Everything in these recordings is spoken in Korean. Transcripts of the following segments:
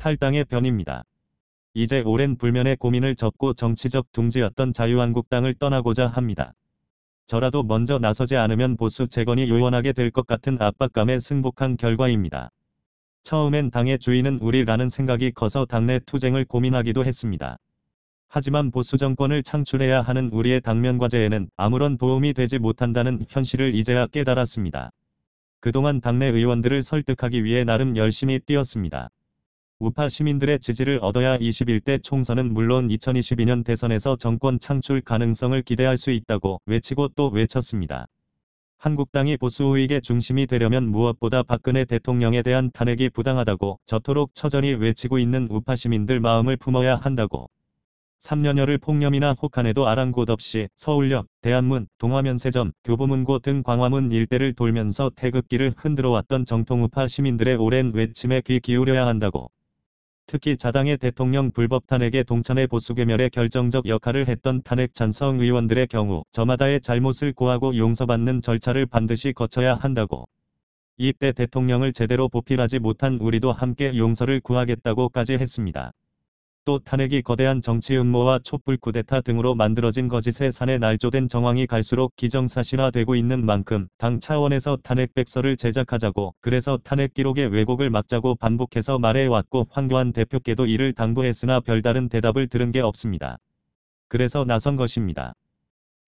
탈당의 변입니다. 이제 오랜 불면의 고민을 접고 정치적 둥지였던 자유한국당을 떠나고자 합니다. 저라도 먼저 나서지 않으면 보수 재건이 요원하게 될 것 같은 압박감에 승복한 결과입니다. 처음엔 당의 주인은 우리라는 생각이 커서 당내 투쟁을 고민하기도 했습니다. 하지만 보수 정권을 창출해야 하는 우리의 당면 과제에는 아무런 도움이 되지 못한다는 현실을 이제야 깨달았습니다. 그동안 당내 의원들을 설득하기 위해 나름 열심히 뛰었습니다. 우파 시민들의 지지를 얻어야 21대 총선은 물론 2022년 대선에서 정권 창출 가능성을 기대할 수 있다고 외치고 또 외쳤습니다. 한국당이 보수 우익의 중심이 되려면 무엇보다 박근혜 대통령에 대한 탄핵이 부당하다고 저토록 처절히 외치고 있는 우파 시민들 마음을 품어야 한다고. 3년여를 폭염이나 혹한에도 아랑곳 없이 서울역, 대한문, 동화면세점, 교보문고 등 광화문 일대를 돌면서 태극기를 흔들어왔던 정통우파 시민들의 오랜 외침에 귀 기울여야 한다고. 특히 자당의 대통령 불법 탄핵에 동참해 보수괴멸에 결정적 역할을 했던 탄핵 찬성 의원들의 경우 저마다의 잘못을 고하고 용서받는 절차를 반드시 거쳐야 한다고. 이때 대통령을 제대로 보필하지 못한 우리도 함께 용서를 구하겠다고까지 했습니다. 또 탄핵이 거대한 정치 음모와 촛불 쿠데타 등으로 만들어진 거짓의 산에 날조된 정황이 갈수록 기정사실화되고 있는 만큼 당 차원에서 탄핵 백서를 제작하자고, 그래서 탄핵 기록의 왜곡을 막자고 반복해서 말해왔고 황교안 대표께도 이를 당부했으나 별다른 대답을 들은 게 없습니다. 그래서 나선 것입니다.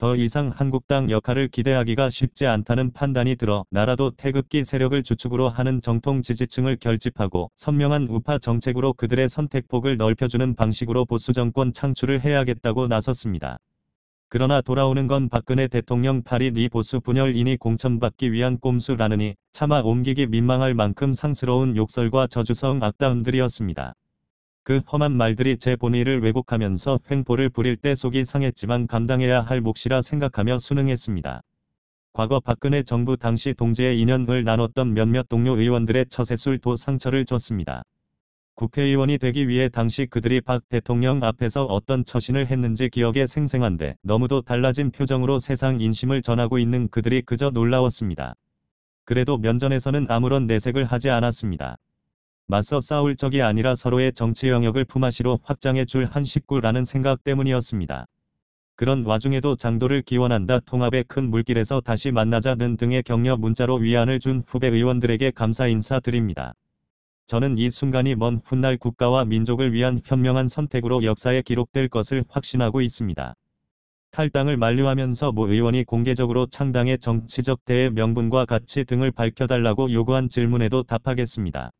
더 이상 한국당 역할을 기대하기가 쉽지 않다는 판단이 들어 나라도 태극기 세력을 주축으로 하는 정통 지지층을 결집하고 선명한 우파 정책으로 그들의 선택폭을 넓혀주는 방식으로 보수 정권 창출을 해야겠다고 나섰습니다. 그러나 돌아오는 건 박근혜 대통령 8.12 보수 분열인이 공천받기 위한 꼼수라느니 차마 옮기기 민망할 만큼 상스러운 욕설과 저주성 악담들이었습니다. 그 험한 말들이 제 본의를 왜곡하면서 횡포를 부릴 때 속이 상했지만 감당해야 할 몫이라 생각하며 순응했습니다. 과거 박근혜 정부 당시 동지의 인연을 나눴던 몇몇 동료 의원들의 처세술도 상처를 줬습니다. 국회의원이 되기 위해 당시 그들이 박 대통령 앞에서 어떤 처신을 했는지 기억에 생생한데 너무도 달라진 표정으로 세상 인심을 전하고 있는 그들이 그저 놀라웠습니다. 그래도 면전에서는 아무런 내색을 하지 않았습니다. 맞서 싸울 적이 아니라 서로의 정치 영역을 품앗이로 확장해 줄 한 식구라는 생각 때문이었습니다. 그런 와중에도 장도를 기원한다, 통합의 큰 물길에서 다시 만나자는 등의 격려 문자로 위안을 준 후배 의원들에게 감사 인사드립니다. 저는 이 순간이 먼 훗날 국가와 민족을 위한 현명한 선택으로 역사에 기록될 것을 확신하고 있습니다. 탈당을 만류하면서 모 의원이 공개적으로 창당의 정치적 대의 명분과 가치 등을 밝혀달라고 요구한 질문에도 답하겠습니다.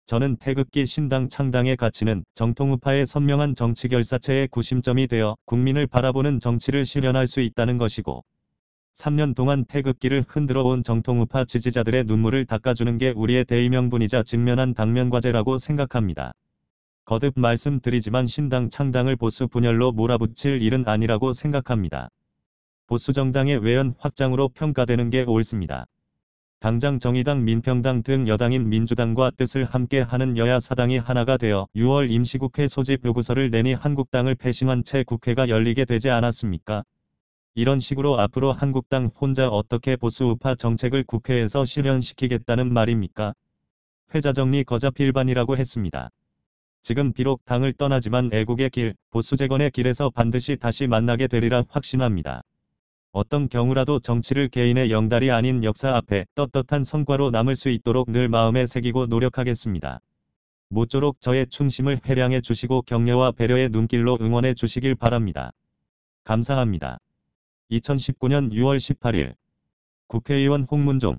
저는 태극기 신당 창당의 가치는 정통우파의 선명한 정치결사체의 구심점이 되어 국민을 바라보는 정치를 실현할 수 있다는 것이고, 3년 동안 태극기를 흔들어 온 정통우파 지지자들의 눈물을 닦아주는 게 우리의 대의명분이자 직면한 당면과제라고 생각합니다. 거듭 말씀드리지만 신당 창당을 보수 분열로 몰아붙일 일은 아니라고 생각합니다. 보수정당의 외연 확장으로 평가되는 게 옳습니다. 당장 정의당, 민평당 등 여당인 민주당과 뜻을 함께하는 여야 사당이 하나가 되어 6월 임시국회 소집 요구서를 내니 한국당을 패싱한 채 국회가 열리게 되지 않았습니까? 이런 식으로 앞으로 한국당 혼자 어떻게 보수 우파 정책을 국회에서 실현시키겠다는 말입니까? 패자정리 거자필반이라고 했습니다. 지금 비록 당을 떠나지만 애국의 길, 보수재건의 길에서 반드시 다시 만나게 되리라 확신합니다. 어떤 경우라도 정치를 개인의 영달이 아닌 역사 앞에 떳떳한 성과로 남을 수 있도록 늘 마음에 새기고 노력하겠습니다. 모쪼록 저의 충심을 회량해 주시고 격려와 배려의 눈길로 응원해 주시길 바랍니다. 감사합니다. 2019년 6월 18일 국회의원 홍문종